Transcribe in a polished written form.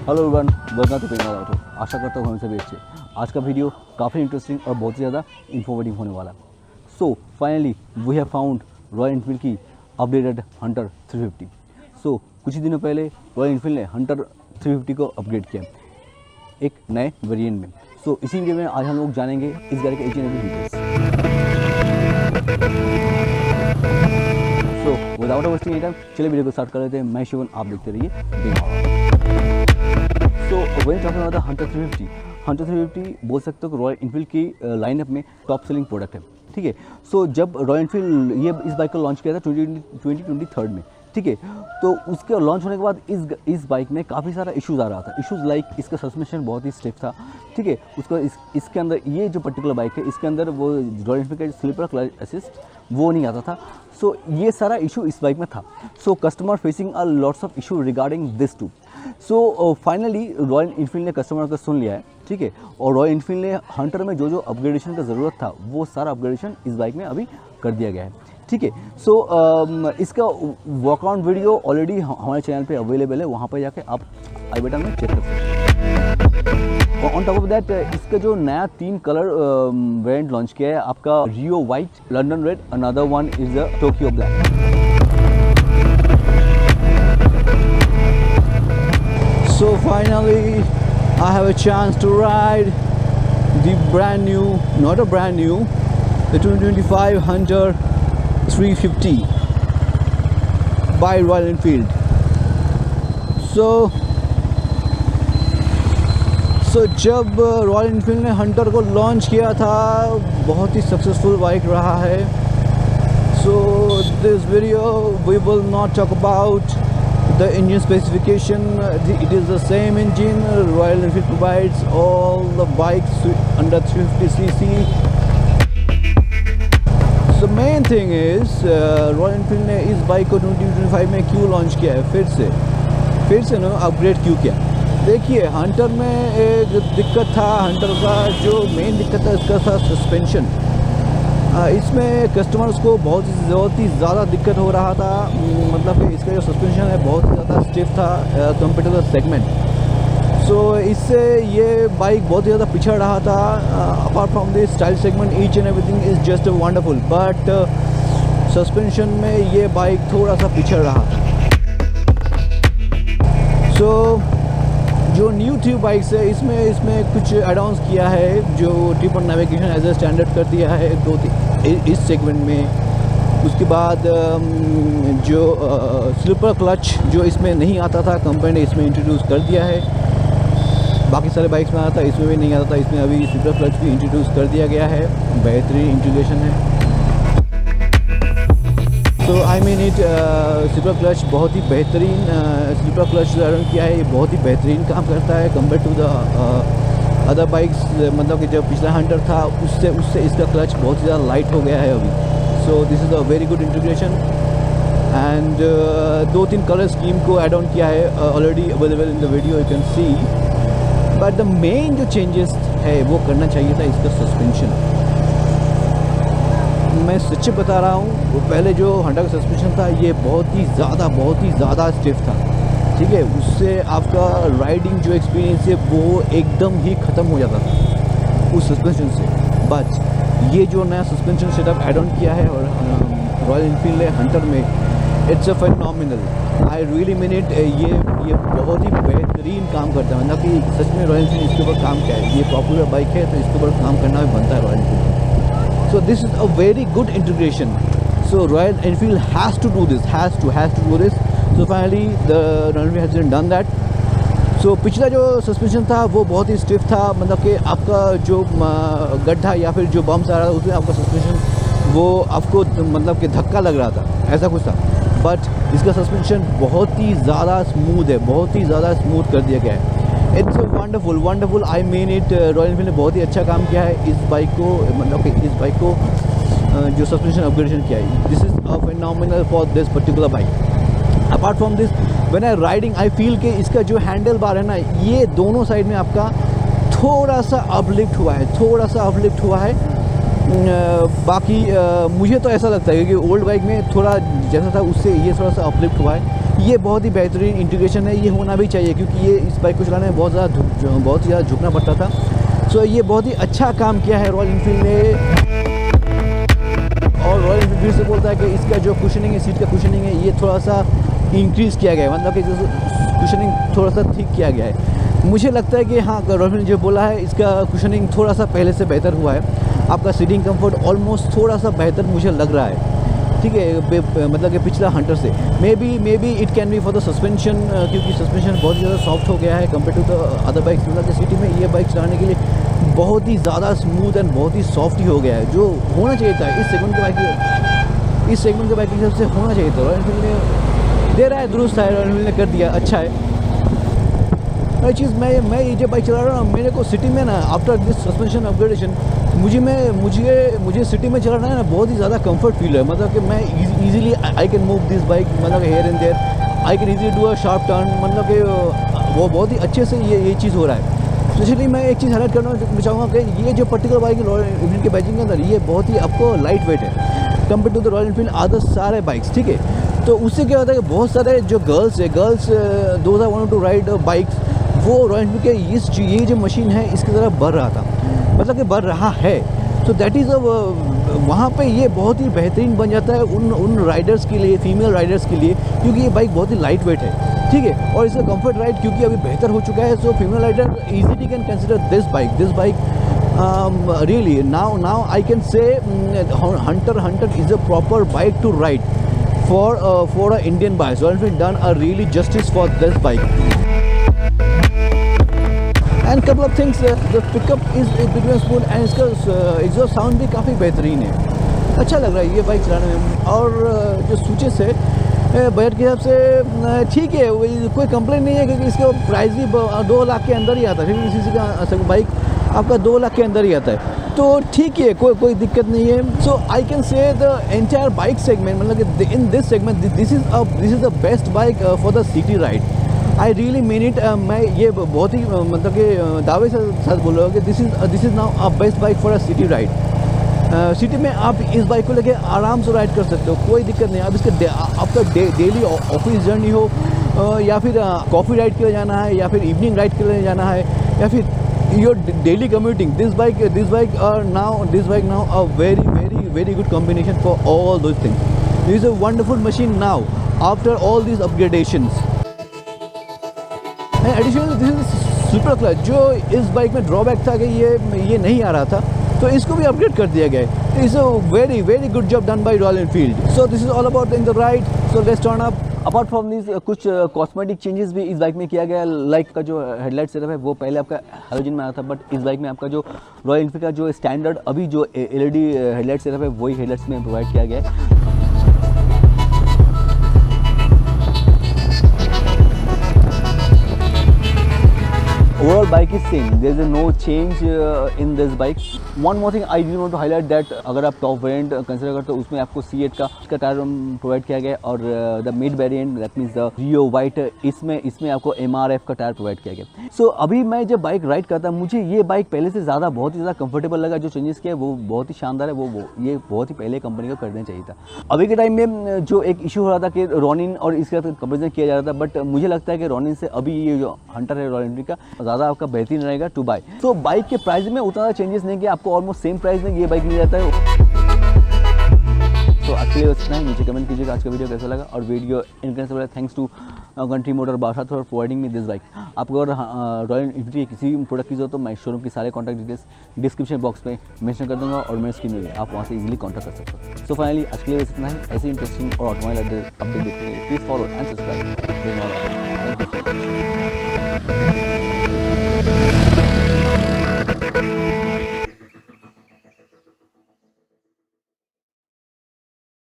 Hello everyone, welcome to Pingla auto. आशा करता हूँ हम सभी अच्छे। आज का वीडियो काफ़ी इंटरेस्टिंग और बहुत ही ज़्यादा इन्फॉर्मेटिव होने वाला है। So finally we have found Royal Enfield की अपडेटेड हंटर 350। सो कुछ ही दिनों पहले रॉयल एनफील्ड ने हंटर 350 को अपग्रेड किया एक नए वेरिएंट में। सो इसी वीडियो में आज हम लोग जानेंगे इस गाड़ी के H and every details. So without wasting any time चलिए वीडियो को स्टार्ट कर लेते हैं। मैं शिवन, आप देखते रहिए बिंग। सो वही talking about the Hunter 350, Hunter 350 बोल सकते हो कि रॉयल एनफील्ड की लाइनअप में टॉप सेलिंग प्रोडक्ट है। ठीक है, सो जब रॉयल एनफील्ड ये इस बाइक को लॉन्च किया था 2023 में, ठीक है, तो उसके लॉन्च होने के बाद इस बाइक में काफ़ी सारा इश्यूज़ आ रहा था। इश्यूज़ लाइक इसका सस्पेंशन बहुत ही स्टिफ था। ठीक है, उसका इसके अंदर ये जो पर्टिकुलर बाइक है इसके अंदर वो रॉयल एनफील्ड का स्लीपर क्लच असिस्ट वो नहीं आता था। सो ये सारा इशू इस बाइक में था। So customer facing a lots of issue regarding this too. So finally Royal Enfield ने कस्टमर का सुन लिया है। ठीक है, और रॉयल एनफील्ड ने हंटर में जो अपग्रेडेशन का ज़रूरत था वो सारा अपग्रेडेशन इस बाइक में अभी कर दिया गया है। ठीक है, सो इसका वॉकआउट वीडियो ऑलरेडी हमारे चैनल पे अवेलेबल है, वहाँ पर जाके आप आई बटन में चेक कर सकते हैं। ऑन टॉप ऑफ दैट इसका जो नया 3 कलर वेरिएंट लॉन्च किया है आपका Rio white, London red, another one is the Tokyo black. So finally I have a chance to ride the brand new, not a brand new, the 2025 Hunter 350 by Royal Enfield. So जब Royal Enfield ने Hunter को launch किया था बहुत ही successful bike रहा है। So this video we will not talk about the engine specification. It is the same engine Royal Enfield provides all the bikes under 350cc. So main thing is Royal Enfield ने इस bike को 2025 में क्यों launch किया है फिर से ना अपग्रेड क्यों किया। देखिए, हंटर में एक दिक्कत था, हंटर का जो मेन दिक्कत था इसका था सस्पेंशन। इसमें कस्टमर्स को बहुत ही ज़्यादा दिक्कत हो रहा था, मतलब कि इसका जो सस्पेंशन है बहुत ही ज़्यादा स्टिफ था कंपेयर टू द सेगमेंट। सो इससे ये बाइक बहुत ही ज़्यादा पिछड़ रहा था। Apart from this style segment each and everything is just wonderful, but suspension में ये बाइक थोड़ा सा पिछड़ रहा था। सो जो न्यू ट्यूब बाइक्स है इसमें कुछ एड-ऑन्स किया है, जो ट्रिप और नेविगेशन एज ए स्टैंडर्ड कर दिया है इस सेगमेंट में। उसके बाद जो स्लीपर क्लच जो इसमें नहीं आता था कंपनी ने इसमें इंट्रोड्यूस कर दिया है। बाकी सारे बाइक्स में आता था, इसमें भी नहीं आता था, इसमें अभी स्लीपर क्लच भी इंट्रोड्यूस कर दिया गया है। बेहतरीन इंटीग्रेशन है। तो I mean it slipper clutch बहुत ही बेहतरीन स्लीपर क्लच जो रन किया है ये बहुत ही बेहतरीन काम करता है compare to the other bikes. मतलब कि जब पिछला हंटर था उससे इसका क्लच बहुत ही ज़्यादा लाइट हो गया है अभी। So this is a very good integration and 2-3 colour scheme को ऐड ऑन किया है, already available in the video you can see. But the main जो चेंजेस है वो करना चाहिए था इसका सस्पेंशन। मैं सच बता रहा हूँ, पहले जो हंटर का सस्पेंशन था ये बहुत ही ज़्यादा स्टिफ था। ठीक है, उससे आपका राइडिंग जो एक्सपीरियंस है वो एकदम ही ख़त्म हो जाता था उस सस्पेंशन से। बट ये जो नया सस्पेंशन सेटअप ऐड ऑन किया है और रॉयल एनफील्ड ने हंटर में, it's a phenomenal. I really mean it. ये बहुत ही बेहतरीन काम करता है, मतलब कि सच में रॉयल एनफील्ड इसके ऊपर काम किया है। ये पॉपुलर बाइक है तो इसके ऊपर काम करना भी बनता है royal Enfield. So this is a very good integration. So Royal Enfield has to do this. So finally the Royal Enfield has done that. So पिछला जो सस्पेंशन था वो बहुत ही स्टिफ था, मतलब कि आपका जो गड्ढा या फिर जो बम्स आ रहा था उसमें आपका सस्पेंशन वो आपको मतलब कि धक्का लग रहा था, ऐसा कुछ था। बट इसका सस्पेंशन बहुत ही ज़्यादा स्मूथ है, बहुत ही ज़्यादा स्मूथ कर दिया गया है। It's wonderful I mean it. Royal Enfield ने बहुत ही अच्छा काम किया है इस बाइक को, मतलब कि इस बाइक को जो सस्पेंशन अपग्रेडेशन किया है, this is a phenomenal for this particular bike. Apart from this when I riding I feel कि इसका जो हैंडल बार है ना, ये दोनों साइड में आपका थोड़ा सा अपलिफ्ट हुआ है, बाकी मुझे तो ऐसा लगता है कि ओल्ड बाइक में थोड़ा जैसा था उससे ये थोड़ा सा अपलिफ्ट हुआ है। ये बहुत ही बेहतरीन इंटीग्रेशन है, ये होना भी चाहिए क्योंकि ये इस बाइक को चलाने में बहुत ही ज़्यादा झुकना पड़ता था। सो ये बहुत ही अच्छा काम किया है रॉयल इनफील्ड ने। और रॉयल इनफील्ड फिर से बोलता है कि इसका जो कुशनिंग है, सीट का कुशनिंग है, ये थोड़ा सा इंक्रीज़ किया गया है, मतलब कि कुशनिंग थोड़ा सा ठीक किया गया है। मुझे लगता है कि हाँ, रॉयल इनफील्ड जो बोला है इसका कुशनिंग थोड़ा सा पहले से बेहतर हुआ है। आपका सीटिंग कंफर्ट ऑलमोस्ट थोड़ा सा बेहतर मुझे लग रहा है, ठीक है, मतलब कि पिछला हंटर से। Maybe it can be for the suspension, क्योंकि सस्पेंशन बहुत ज़्यादा सॉफ्ट हो गया है compare to the other bikes. मतलब कि सिटी में ये बाइक चलाने के लिए बहुत ही ज़्यादा स्मूथ एंड बहुत ही सॉफ्ट ही हो गया है, जो होना चाहिए था इस सेगमेंट के बाइक के हिसाब से होना चाहिए था। रॉयल इनफील्ड ने दे रहा है, दुरुस्त है, रॉयल इनफील्ड ने कर दिया, अच्छा है। वही चीज़ मैं ये जो बाइक चला रहा हूँ ना, मेरे को सिटी में ना आफ्टर दिस सस्पेंशन अपग्रेडेशन मुझे सिटी में चलाना है ना, बहुत ही ज़्यादा कंफर्ट फील है। मतलब कि मैं easily I can move this bike, मतलब here and there, I can easily do a sharp turn, मतलब कि वो बहुत ही अच्छे से ये चीज़ हो रहा है। स्पेशली मैं एक चीज़ हाईलाइट करना चाहूँगा कि ये जो पर्टिकुलर बाइक है रॉयल इनफील्ड के बैजिंग के अंदर, ये बहुत ही आपको लाइट वेट है compare to the Royal Enfield other सारे बाइक्स, ठीक है। तो उससे क्या होता है कि बहुत सारे जो girls those are want to ride bikes, वो रॉयल इनफील्ड के ये जो मशीन है इसकी तरफ बढ़ रहा था, मतलब कि बढ़ रहा है। सो दैट इज़ वहाँ पे ये बहुत ही बेहतरीन बन जाता है उन राइडर्स के लिए, फीमेल राइडर्स के लिए, क्योंकि ये बाइक बहुत ही लाइट वेट है, ठीक है। और इसका कंफर्ट राइड क्योंकि अभी बेहतर हो चुका है, so female rider easily can consider this bike really now I can say Hunter is a proper bike to ride for an Indian bike. So Royal Enfield done a really justice for this bike. And couple of things, the pickup is between smooth and इसका exhaust sound भी काफ़ी बेहतरीन है, अच्छा लग रहा है ये बाइक चलाने में। और जो स्विचेस है बजट के हिसाब से ठीक है, कोई कंप्लेन नहीं है, क्योंकि इसका प्राइस भी 2 लाख के अंदर ही आता है। 50 cc का बाइक आपका 2 लाख के अंदर ही आता है, तो ठीक है, कोई दिक्कत नहीं है। So I can say the entire bike segment, मतलब कि in this segment this is the best bike for the city ride. I really mean it. मैं ये बहुत ही मतलब कि दावे से साथ बोल रहा हूँ कि this is now a best bike for a city ride. City में आप इस बाइक को लेके आराम से राइड कर सकते हो, कोई दिक्कत नहीं। अब इसके आपका डेली ऑफिस जर्नी हो, या फिर कॉफ़ी राइड के लिए जाना है, या फिर इवनिंग राइड के लिए जाना है, या फिर your daily commuting, this bike now a very good combination for all those things. This is a wonderful machine now after all this upgradations. And additionally this is super clutch, जो इस bike में drawback था कि ये नहीं आ रहा था, तो इसको भी अपग्रेड कर दिया गया है। Is a very good job done by royal Enfield. So this is all about in the ride, so let's turn up. Apart from this कुछ कॉस्मेटिक चेंजेस भी इस बाइक में किया गया। लाइक का जो हेडलाइट सेटअप है वो पहले आपका हैलोजन में आया था, बट इस बाइक में आपका जो रॉयल एनफील्ड का जो स्टैंडर्ड अभी जो LED हेडलाइट सेटअप है वही हेडलाइट्स में प्रोवाइड किया गया है। Overall bike is same. There is no change in this bike. One more thing I do want to highlight that अगर आप टॉप वेरिएंट कंसिडर करते हो उसमें आपको C8 का टायर प्रोवाइड किया गया है, और the mid variant that means the Rio white इसमें आपको MRF का टायर प्रोवाइड किया गया। सो अभी मैं जब बाइक राइड करता मुझे ये बाइक पहले से बहुत ही ज़्यादा कंफर्टेबल लगा। जो चेंजेस किया वो बहुत ही शानदार है, वो ये बहुत ही पहले कंपनी को करना चाहिए था। अभी के टाइम में जो एक इशू हो रहा था कि रॉनिन और इसका कंपेरिजन किया जा रहा था, बट मुझे लगता है कि रॉनिन से अभी ये जो हंटर है रॉयल एनफील्ड का ज़्यादा आपका बेहतरीन रहेगा टू बाय। तो बाइक के प्राइस में उतना ज़्यादा चेंजेस नहीं किया, आपको ऑलमोस्ट सेम प्राइस में ये बाइक मिल जाता है। तो आज के लिए बस इतना ही। नीचे कमेंट कीजिएगा आज का वीडियो कैसा लगा, और वीडियो इनकरेंस thanks to Country Motor Badshah for providing me this bike. आपको अगर रॉयल एनफील्ड की किसी भी प्रोडक्ट की जरूरत हो, मैं शोरूम की सारे कॉन्टैक्ट डिटेल्स डिस्क्रिप्शन बॉक्स में मेंशन कर दूंगा, और मेरे स्क्रीन में आप वहाँ से इजीली कॉन्टैक्ट कर सकते हो। सो फाइनली आज के लिए बस इतना ही। ऐसे इंटरेस्टिंग और ऑटोमोबाइल अपडेट देखते हैं, प्लीज़ फॉलो एंड सब्सक्राइब।